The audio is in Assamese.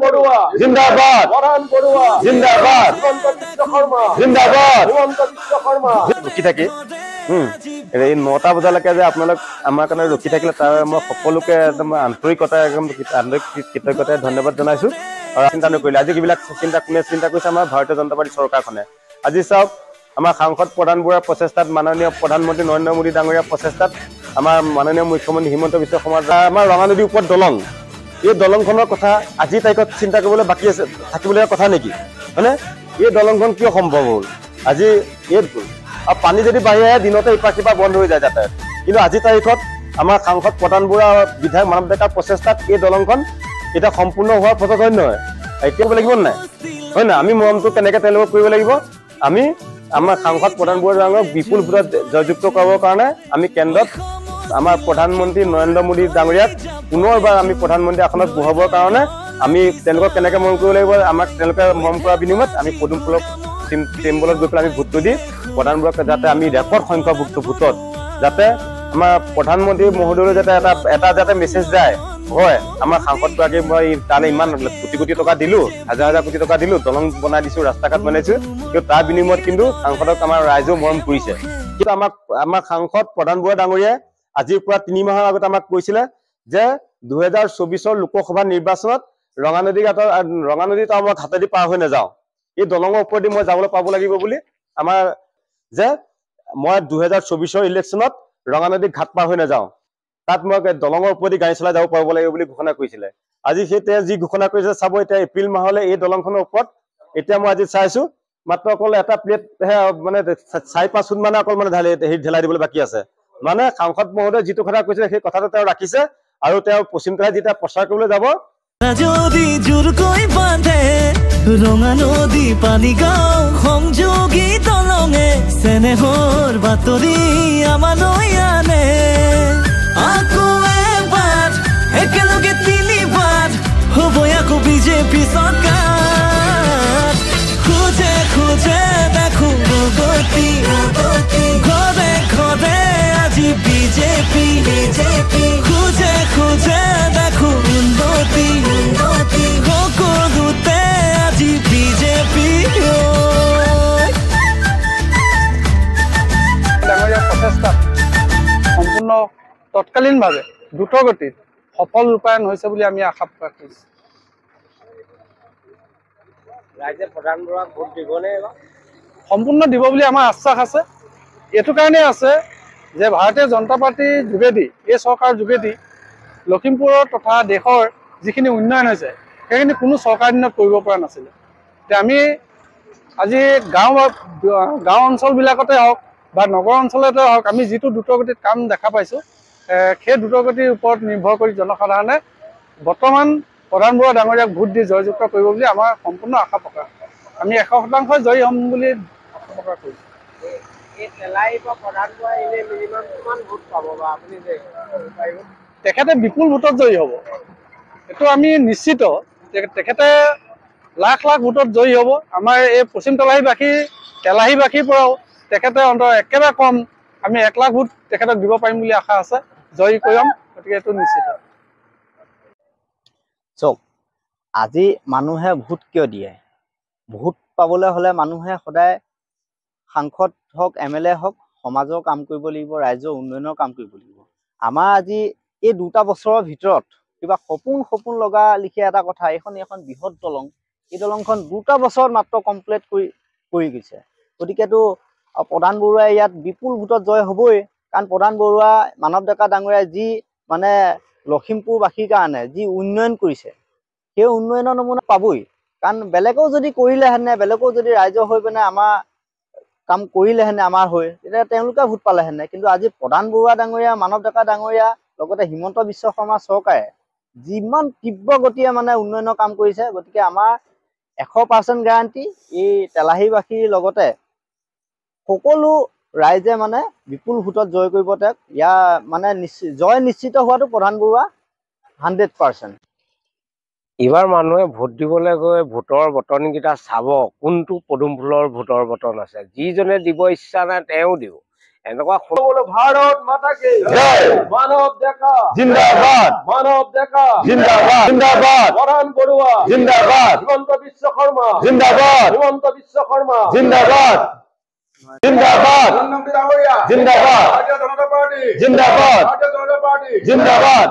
বড়ুয়া জিন্দাবাদ, বৰান বড়ুয়া জিন্দাবাদ, হিমন্ত বিশ্ব শৰ্মা জিন্দাবাদ। হিমন্ত বিশ্ব শৰ্মা ৰখি থাকি এই 9টা বজালৈকে যে আপোনালোক আমাৰ কাৰণে ৰখি থাকিলে তাৰ মই সকলোকে একদম আন্তৰিক কৃতজ্ঞতাৰে ধন্যবাদ জনাইছো। আৰু চিন্তা নকৰিলে আজি যিবিলাক কোনে চিন্তা কৰিছে আমাৰ ভাৰতীয় জনতা পাৰ্টি চৰকাৰখনে। আজি চাওক আমাৰ সাংসদ প্ৰধান বৰুৱাৰ প্ৰচেষ্টাত, মাননীয় প্ৰধানমন্ত্ৰী নৰেন্দ্ৰ মোদী ডাঙৰীয়াৰ প্ৰচেষ্টাত, আমাৰ মাননীয় মুখ্যমন্ত্ৰী হিমন্ত বিশ্ব শৰ্মা, আমাৰ ৰঙা নদীৰ ওপৰত দলং, এই দলংখনৰ কথা আজিৰ তাৰিখত চিন্তা কৰিবলৈ বাকী আছে থাকিবলগীয়া কথা নেকি? হয়নে? এই দলংখন কিয় সম্ভৱ হ'ল? আজি এই পানী যদি বাঢ়ি আহে দিনতে ইপাৰ সিপাৰ বন্ধ হৈ যায় যাতায়াত। কিন্তু আজিৰ তাৰিখত আমাৰ সাংসদ প্ৰধান বৰুৱা বিধায়ক মানৱ ডেকাৰ প্ৰচেষ্টাত এই দলংখন এতিয়া সম্পূৰ্ণ হোৱাৰ পথত হয় নহয়? এতিয়া কৰিব লাগিব নাই? হয় নহয়? আমি মৰমটো কেনেকৈ তেওঁলোকক কৰিব লাগিব? আমি আমাৰ সাংসদ প্ৰধান বৰুৱাক বিপুল ভোটত জয়যুক্ত কৰাবৰ কাৰণে আমি কেন্দ্ৰত আমাৰ প্ৰধানমন্ত্ৰী নৰেন্দ্ৰ মোদী ডাঙৰীয়াক পুনৰবাৰ আমি প্ৰধানমন্ত্ৰী আসনত বহাবৰ কাৰণে আমি তেওঁলোকক কেনেকৈ মৰম কৰিব লাগিব? আমাক তেওঁলোকে মৰম কৰাৰ বিনিময়ত আমি পদুম ফুলক চিম্বলত গৈ পেলাই আমি ভোটটো দি প্ৰধান বৰুৱাক যাতে আমি ৰেকৰ্ড সংখ্যক ভোটত যাতে আমাৰ প্ৰধানমন্ত্ৰী মহোদয়লৈ যাতে এটা যাতে মেছেজ যায়, হয় আমাৰ সাংসদগৰাকী মই তালৈ ইমান কোটি কোটি টকা দিলোঁ, হাজাৰ হাজাৰ কোটি টকা দিলোঁ, দলং বনাই দিছোঁ, ৰাস্তা ঘাট বনাইছোঁ, কিন্তু তাৰ বিনিময়ত কিন্তু সাংসদক আমাৰ ৰাইজেও মৰম কৰিছে। কিন্তু আমাৰ সাংসদ প্ৰধান বৰুৱা ডাঙৰীয়াই আজিৰ পৰা 3 মাহৰ আগত আমাক কৈছিলে যে 2024 লোকসভা নিৰ্বাচনত ৰঙা নদীত মই ঘাটেদি পাৰ হৈ নাযাওঁ, এই দলঙৰ ওপৰেদি মই যাবলৈ পাব লাগিব বুলি আমাৰ যে মই 2024 ইলেকশ্যনত ৰঙা নদীত ঘাট পাৰ হৈ নাযাওঁ, তাত মই দলঙৰ ওপৰেদি গাড়ী চলাই যাব পাৰিব লাগিব বুলি ঘোষণা কৰিছিলে। আজি সেই তেওঁ যি ঘোষণা কৰিছে চাব, এতিয়া এপ্ৰিল মাহলৈ এই দলংখনৰ ওপৰত এতিয়া মই আজি চাইছো মাত্ৰ অকল এটা প্লেটহে মানে 4-5 ফুট মানে অকল মানে ঢেলাই দিবলৈ বাকী আছে। মানে সাংসদ মহোদয়ে যিটো কথা কৈছিলে সেই কথাটো তেওঁ ৰাখিছে আৰু তেওঁ পশ্চিম ফালে যেতিয়া প্ৰচাৰ কৰিবলৈ যাব যদি জোৰকৈ বান্ধে ৰঙা নদী পানী গাঁও সংযোগী দলঙে চেনেহৰ বাতৰি আমালৈ আনে। আকৌ এবাৰ একেলগে 3বাৰ হ'ব আকৌ বিজেপি চৰকাৰ। খোজে খোজে দেখো গতি ঘৰে ঘৰে আজি বিজেপি খোজে খোজে দেখো উন্নতি সকলোতে আজি বিজেপি। ডাঙৰীয়া প্ৰচেষ্টাত সম্পূৰ্ণ তৎকালীনভাৱে দ্ৰুতগতিত সফল ৰূপায়ণ হৈছে বুলি আমি আশা প্ৰকাশ কৰিছোঁ। ৰাইজে প্ৰধান বৰুৱাক ভোট দিবনে? সম্পূৰ্ণ দিব বুলি আমাৰ আশ্বাস আছে। এইটো কাৰণেই আছে যে ভাৰতীয় জনতা পাৰ্টীৰ যোগেদি, এই চৰকাৰৰ যোগেদি লখিমপুৰৰ তথা দেশৰ যিখিনি উন্নয়ন হৈছে সেইখিনি কোনো চৰকাৰ দিনত কৰিব পৰা নাছিলে। এতিয়া আমি আজি গাঁও অঞ্চলবিলাকতে হওক বা নগৰ অঞ্চলতে হওক আমি যিটো দ্ৰুতগতিত কাম দেখা পাইছোঁ, সেই দ্ৰুতগতিৰ ওপৰত নিৰ্ভৰ কৰি জনসাধাৰণে বৰ্তমান প্ৰধান বৰুৱা ডাঙৰীয়াক ভোট দি জয়যুক্ত কৰিব বুলি আমাৰ সম্পূৰ্ণ আশা প্ৰকাশ। আমি 100% জয়ী হ'ম বুলি আশা প্ৰকাশ কৰিছোঁ। তেখেতে বিপুল ভোটত জয়ী হ'ব, এইটো আমি নিশ্চিত। তেখেতে লাখ লাখ ভোটত জয়ী হ'ব। আমাৰ এই পশ্চিম তেলাহীবাসীৰ পৰাও তেখেতে অন্তত একেবাৰে কম আমি 1 লাখ ভোট তেখেতক দিব পাৰিম বুলি আশা আছে, জয়ী কৰিম, গতিকে এইটো নিশ্চিত। চাওক, আজি মানুহে ভোট কিয় দিয়ে? ভোট পাবলৈ হ'লে মানুহে সদায় সাংসদ হওক, MLA হওক, সমাজৰ কাম কৰিব লাগিব, ৰাজ্যৰ উন্নয়নৰ কাম কৰিব লাগিব। আমাৰ আজি এই 2টা বছৰৰ ভিতৰত কিবা সপোন লগা লিখীয়া এটা কথা, এখন বৃহৎ দলং, এই দলংখন 2টা বছৰত মাত্ৰ কমপ্লিট কৰি গৈছে। গতিকেতো প্ৰধান বৰুৱাই ইয়াত বিপুল ভোটত জয় হ'বই, কাৰণ প্ৰধান বৰুৱা মানৱ ডেকা ডাঙৰীয়াই যি মানে লখিমপুৰবাসীৰ কাৰণে যি উন্নয়ন কৰিছে সেই উন্নয়নৰ নমুনা পাবই। কাৰণ বেলেগেও যদি কৰিলেহেঁতেনে, বেলেগেও যদি ৰাইজৰ হৈ পিনে আমাৰ কাম কৰিলেহেঁতেনে আমাৰ হৈ, তেতিয়া তেওঁলোকে ভোট পালেহেঁতেনে। কিন্তু আজি প্ৰধান বৰুৱা ডাঙৰীয়া, মানৱ ডেকা ডাঙৰীয়া লগতে হিমন্ত বিশ্ব শৰ্মা চৰকাৰে যিমান তীব্ৰ গতিয়ে মানে উন্নয়নৰ কাম কৰিছে, গতিকে আমাৰ 100% গ্যাৰাণ্টি এই তেলাহীবাসীৰ লগতে সকলো ৰাইজে মানে বিপুল ভোটত জয় কৰিব। তেওঁক ইয়াৰ মানে জয় নিশ্চিত হোৱাটো প্ৰধান বৰুৱা 100%। এইবাৰ মানুহে ভোট দিবলৈ গৈ ভোটৰ বটনকেইটা চাব, কোনটো পদুম ফুলৰ ভোটৰ বটন আছে। যিজনে দিব ইচ্ছা নাই তেওঁ দিওঁ। এনেকুৱা ভাৰত মাতা কি জয়। মানৱ ডেকা জিন্দাবাদ মানৱ ডেকা জিন্দাবাদ জিন্দাবাদ পৰাণ বৰুৱা জিন্দাবাদ হিমন্ত বিশ্ব শৰ্মা জিন্দাবাদ হিমন্ত বিশ্ব শৰ্মা জিন্দাবাদ জিন্দাবাদ প্ৰধানমন্ত্ৰী ডাঙৰীয়া জিন্দাবাদ ভাৰতীয় জনতা পাৰ্টি জিন্দাবাদ ভাৰতীয় জনতা পাৰ্টি জিন্দাবাদ